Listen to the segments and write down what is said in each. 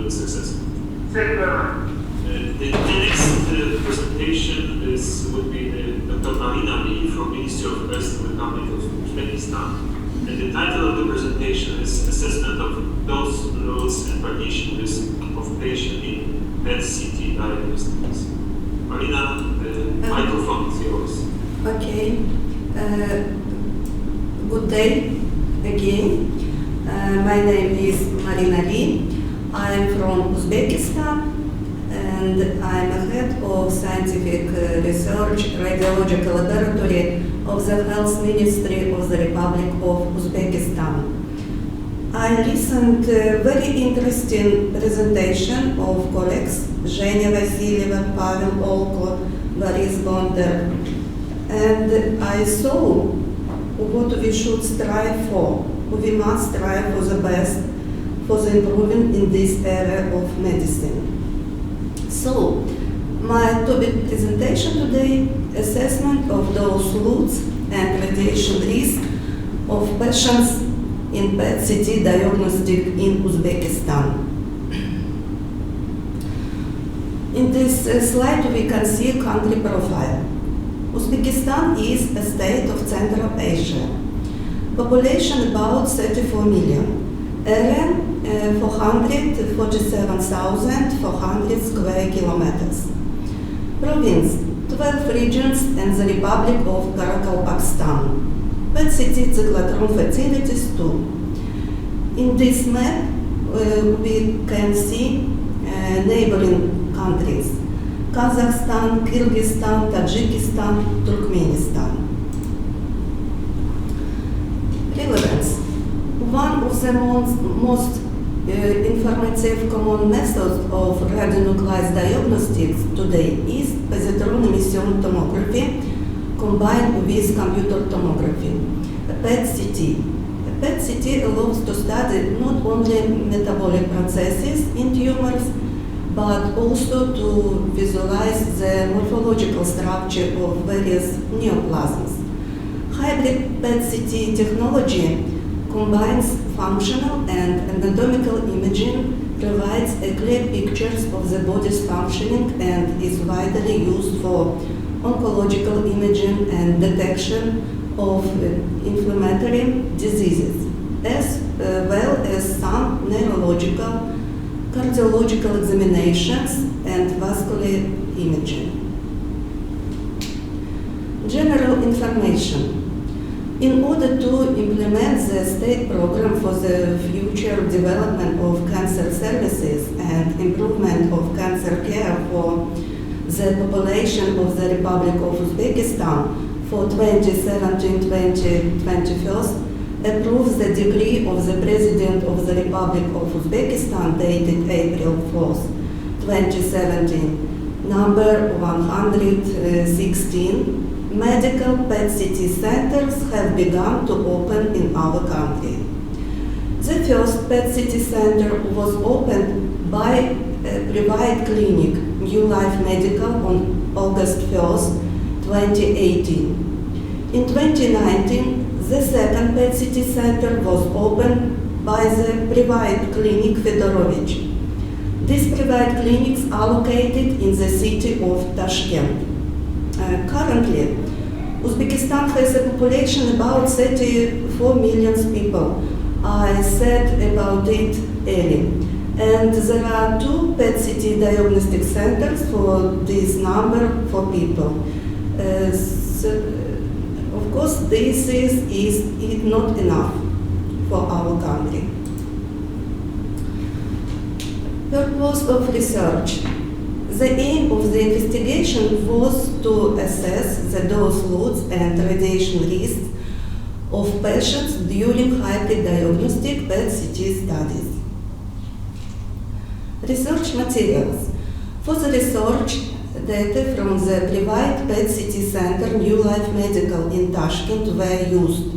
will be successful. Thank you very much. The next presentation would be Dr. Marina Lee from Ministry of Health of the Republic of Uzbekistan. And the title of the presentation is Assessment of Dose, Loads and Radiation Risk of Patient in PET-CT Diagnostics. Marina, the microphone is yours. Okay. Good day again. My name is Marina Lee. I am from Uzbekistan and I am a head of scientific research radiological laboratory of the Health Ministry of the Republic of Uzbekistan. I listened to a very interesting presentation of colleagues Zhenya Vasilieva, Pavel Olko, Boris Bonder, and I saw what we should strive for. We must strive for the best, for the improvement in this area of medicine. So, my topic presentation today, assessment of dose loads and radiation risk of patients in PET-CT diagnostic in Uzbekistan. In this slide we can see country profile. Uzbekistan is a state of Central Asia. Population about 34 million. Area 447,400 square kilometers. Province 12 regions and the Republic of Karakalpakstan. PET-CT cyclotron facilities too. In this map we can see neighboring countries: Kazakhstan, Kyrgyzstan, Tajikistan, Turkmenistan. Relevance. One of the most informative common methods of radionuclide diagnostics today is positron emission tomography combined with computer tomography, PET-CT. PET-CT allows to study not only metabolic processes in tumors, but also to visualize the morphological structure of various neoplasms. Hybrid PET-CT technology combines functional and anatomical imaging, provides a clear pictures of the body's functioning, and is widely used for oncological imaging and detection of inflammatory diseases, as well as some neurological, cardiological examinations and vascular imaging. General information. In order to implement the state program for the future development of cancer services and improvement of cancer care for the population of the Republic of Uzbekistan for 2017-2021, approves the decree of the President of the Republic of Uzbekistan dated April 4th, 2017, number 116, medical PET-CT centers have begun to open in our country. The first PET-CT center was opened by a private clinic, New Life Medical, on August 1st, 2018. In 2019, the second PET-CT center was opened by the private clinic Fedorovich. These private clinics are located in the city of Tashkent. Currently, Uzbekistan has a population about 34 million people. I said about it earlier. And there are two PET-CT diagnostic centers for this number for people. Of course, this is not enough for our country. Purpose of research. The aim of the investigation was to assess the dose loads and radiation risks of patients during hybrid diagnostic PET-CT studies. Research materials. For the research, data from the private PET-CT center New Life Medical in Tashkent were used.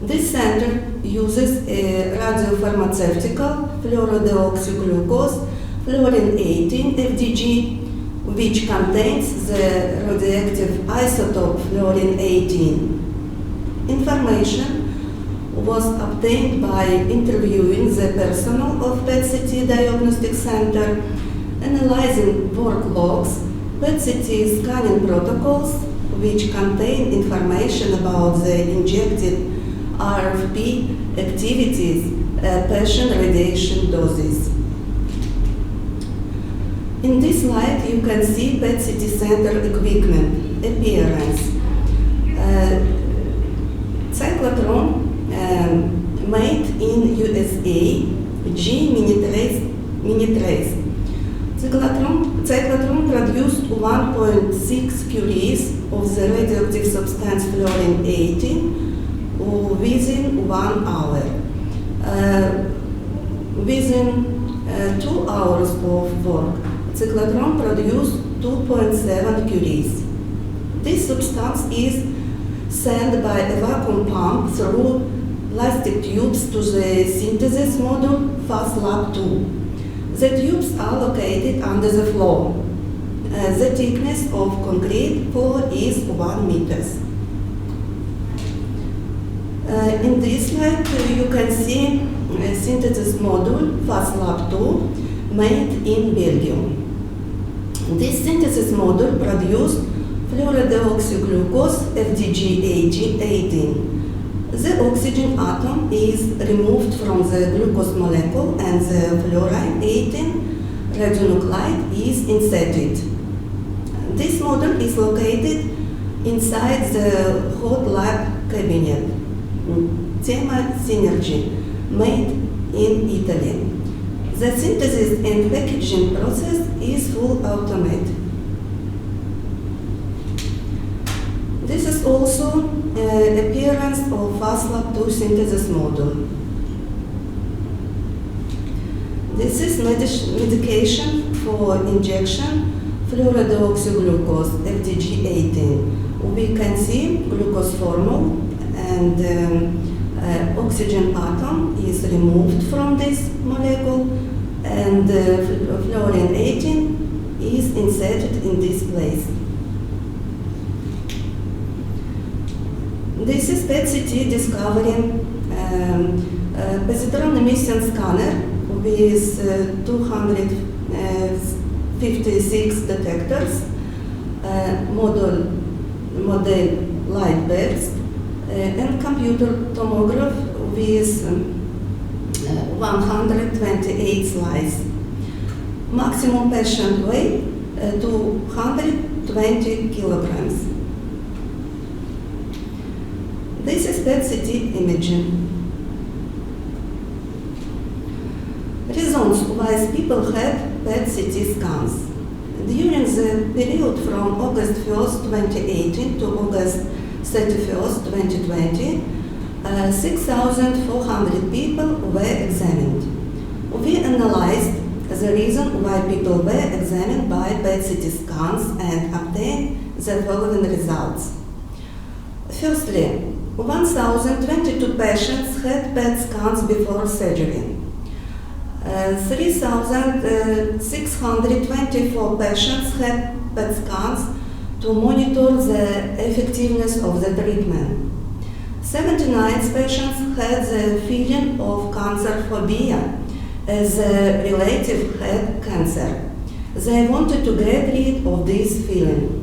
This center uses a radiopharmaceutical fluorodeoxyglucose fluorine-18 FDG, which contains the radioactive isotope fluorine-18. Information was obtained by interviewing the the personnel of PET-CT Diagnostic Center, analyzing work logs, PET-CT scanning protocols, which contain information about the injected RFP activities, patient radiation doses. In this slide, you can see PET-CT center equipment, appearance. Cyclotron made in USA, G mini trace. Cyclotron produced 1.6 curies of the radioactive substance fluorine-18 within 1 hour. Within 2 hours of work, cyclotron produced 2.7 curies. This substance is sent by a vacuum pump through plastic tubes to the synthesis module FastLab 2. The tubes are located under the floor. The thickness of concrete floor is 1 meter. In this slide, you can see a synthesis module FastLab 2 made in Belgium. This synthesis module produced fluorodeoxyglucose FDG18. The oxygen atom is removed from the glucose molecule and the fluorine-18 radionuclide is inserted. This module is located inside the hot lab cabinet, Tema Synergy, made in Italy. The synthesis and packaging process is full automated. This is also appearance of FastLab 2 synthesis module. This is medication for injection, fluorodeoxyglucose, FDG18. We can see glucose formula and oxygen atom is removed from this molecule, and fluorine-18 is inserted in this place. This is PET-CT discovering positron emission scanner with 256 detectors, model light bulbs, and computer tomograph with 128 slides. Maximum patient weight 220 kilograms. This is PET-CT imaging. Reasons why people had PET-CT scans. During the period from August 1st, 2018 to August 31st, 2020, 6,400 people were examined. We analyzed the reason why people were examined by PET-CT scans and obtained the following results. Firstly, 1,022 patients had PET scans before surgery. 3,624 patients had PET scans to monitor the effectiveness of the treatment. 79 patients had the feeling of cancer phobia as a relative had cancer. They wanted to get rid of this feeling.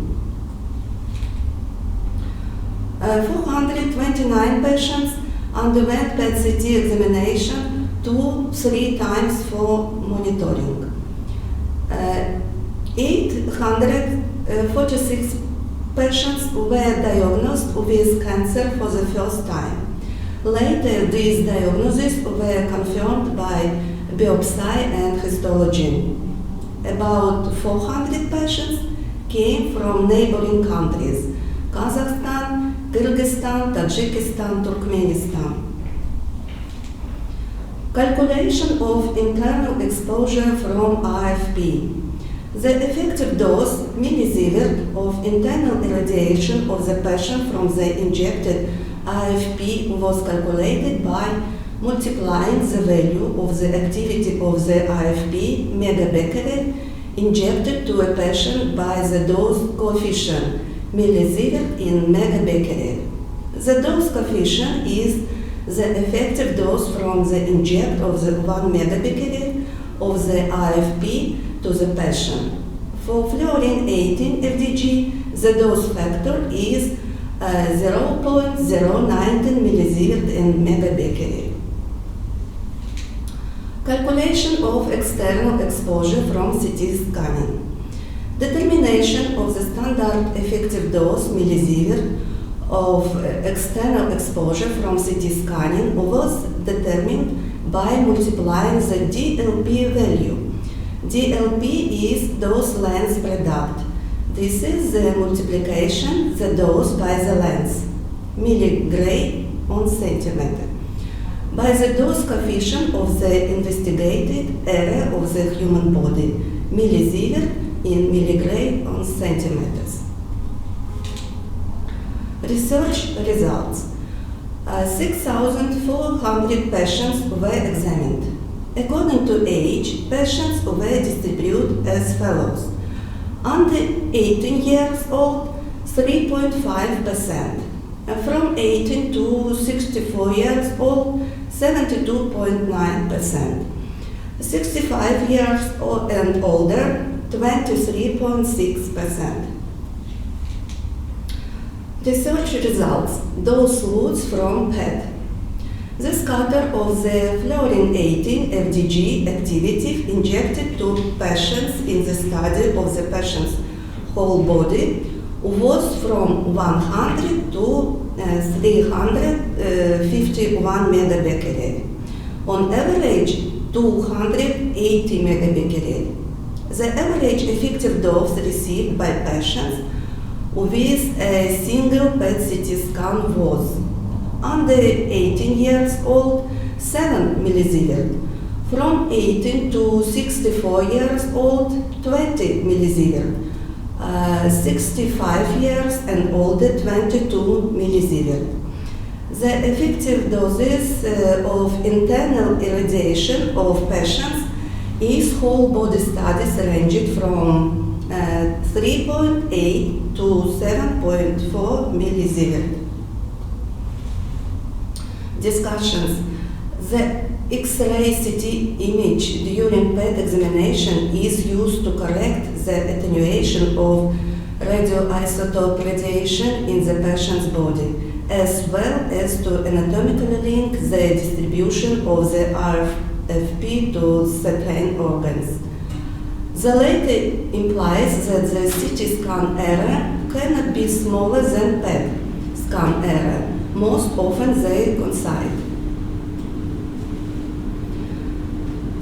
429 patients underwent PET-CT examination 2-3 times for monitoring. 846 patients were diagnosed with cancer for the first time. Later, these diagnoses were confirmed by biopsy and histology. About 400 patients came from neighboring countries: Kazakhstan, Kyrgyzstan, Tajikistan, Turkmenistan. Calculation of internal exposure from RFP. The effective dose, millisievert, of internal irradiation of the patient from the injected RFP was calculated by multiplying the value of the activity of the RFP megabecquerel injected to a patient by the dose coefficient, millisievert in megabecquerel. The dose coefficient is the effective dose from the inject of the 1 megabecquerel of the IFP to the patient. For fluorine 18 FDG, the dose factor is 0.019 millisievert in megabecquerel. Calculation of external exposure from CT scanning. Determination of the standard effective dose millisievert of external exposure from CT scanning was determined by multiplying the DLP value. DLP is dose length product. This is the multiplication the dose by the length, milligray on centimeter, by the dose coefficient of the investigated area of the human body, millisievert in milligray on centimeters. Research results. 6,400 patients were examined. According to age, patients were distributed as follows. Under 18 years old, 3.5%. From 18 to 64 years old, 72.9%. 65 years old and older, 23.6%. Research results. Dose loads from PET. The scatter of the fluorine 18 FDG activity injected to patients in the study of the patient's whole body was from 100 to 351 megabecquerel. On average, 280 megabecquerel. The average effective dose received by patients with a single PET CT scan was under 18 years old, 7 millisievert. From 18 to 64 years old, 20 millisievert. 65 years and older, 22 millisievert. The effective doses of internal irradiation of patients is whole body studies ranged from 3.8 to 7.4 millisievert. Discussions. The X-ray CT image during PET examination is used to correct the attenuation of radioisotope radiation in the patient's body, as well as to anatomically link the distribution of the RFP to certain organs. The latter implies that the CT scan error cannot be smaller than PET scan error. Most often they coincide.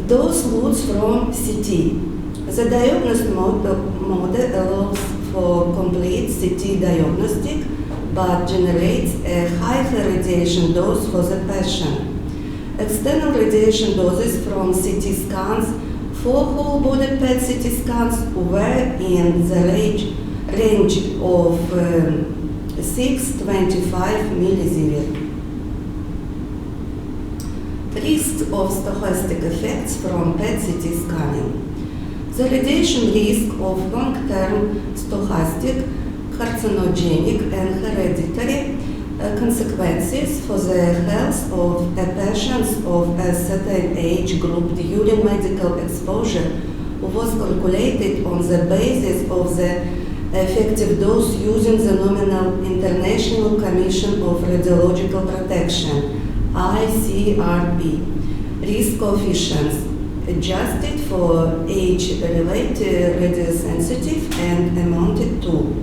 Those loads from CT. The diagnostic model allows for complete CT diagnostic but generates a higher radiation dose for the patient. External radiation doses from CT scans for whole body PET CT scans were in the range of 625 millisievert. Risks of stochastic effects from PET CT scanning. The radiation risk of long-term stochastic, carcinogenic and hereditary consequences for the health of a patient of a certain age group during medical exposure was calculated on the basis of the effective dose using the nominal International Commission of Radiological Protection, ICRP, risk coefficients adjusted for age-related radiosensitive and amounted to,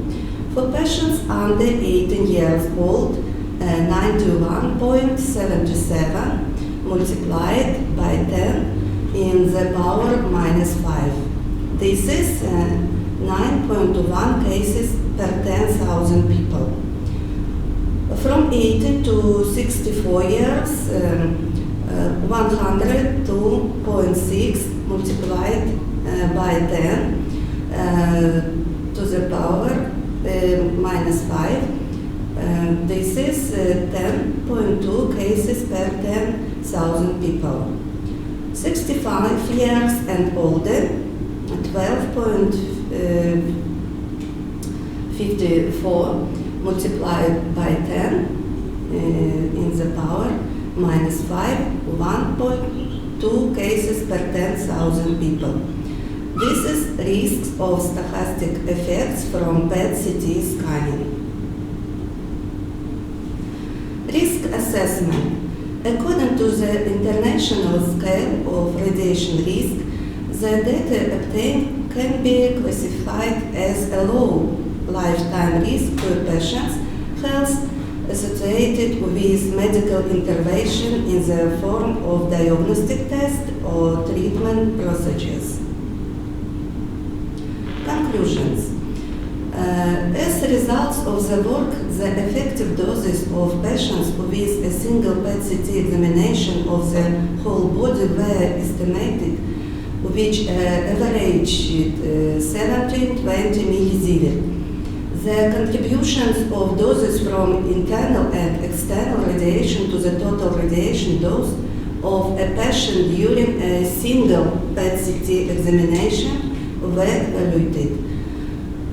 for patients under 18 years old, 91.77 multiplied by 10 in the power minus 5. This is 9.1 cases per 10,000 people. From 18 to 64 years, 102.6 multiplied by 10 to the power minus 5. This is 10.2 cases per 10,000 people. 65 years and older, 12.54 multiplied by 10 in the power -5, 1.2 cases per 10,000 people. This is risks of stochastic effects from PET-CT scanning. Risk assessment. According to the international scale of radiation risk, the data obtained can be classified as a low lifetime risk to a patient's health associated with medical intervention in the form of diagnostic test or treatment procedures. Conclusions. As a result of the work, the effective doses of patients with a single PET-CT examination of the whole body were estimated, which averaged 17-20 millisievert. The contributions of doses from internal and external radiation to the total radiation dose of a patient during a single PET-CT examination were evaluated.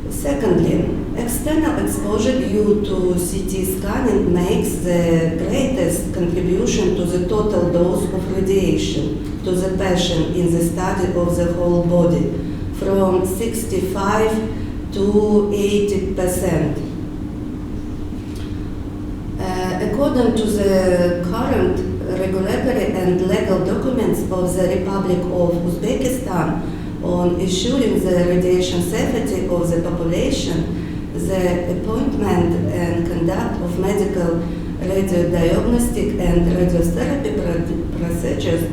Secondly, external exposure due to CT scanning makes the greatest contribution to the total dose of radiation to the patient in the study of the whole body, from 65 to 80%. According to the current regulatory and legal documents of the Republic of Uzbekistan on ensuring the radiation safety of the population, the appointment and conduct of medical radiodiagnostic and radiotherapy procedures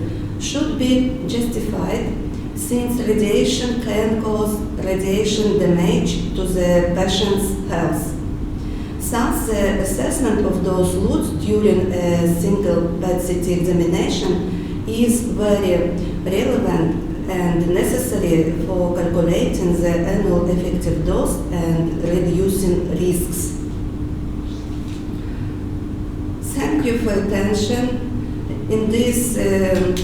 should be justified, since radiation can cause radiation damage to the patient's health. Thus, the assessment of those loads during a single PET-CT examination is very relevant and necessary for calculating the annual effective dose and reducing risks. Thank you for attention. In this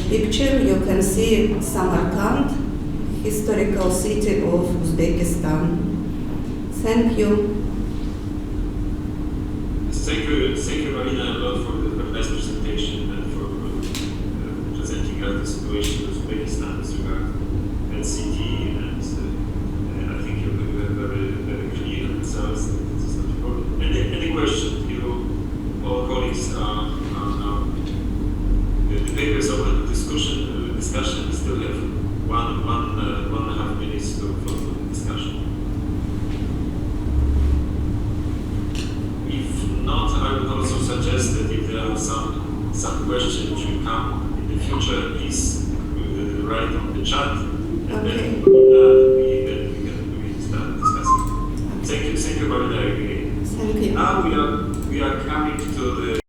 picture, you can see Samarkand, historical city of Uzbekistan. Thank you. Thank you, Marina, a lot for the nice presentation and for presenting us the situation of Uzbekistan with regard to CT, and I think you have very clear answers. This is not a problem. Any questions? You all colleagues are the papers of the discussion. We still have one and a half minutes for the discussion. If not, I would also suggest that if there are some questions which will come in the future, please write on the chat, and then we can start discussing. Thank you, Marina. Thank you. Now we are coming to the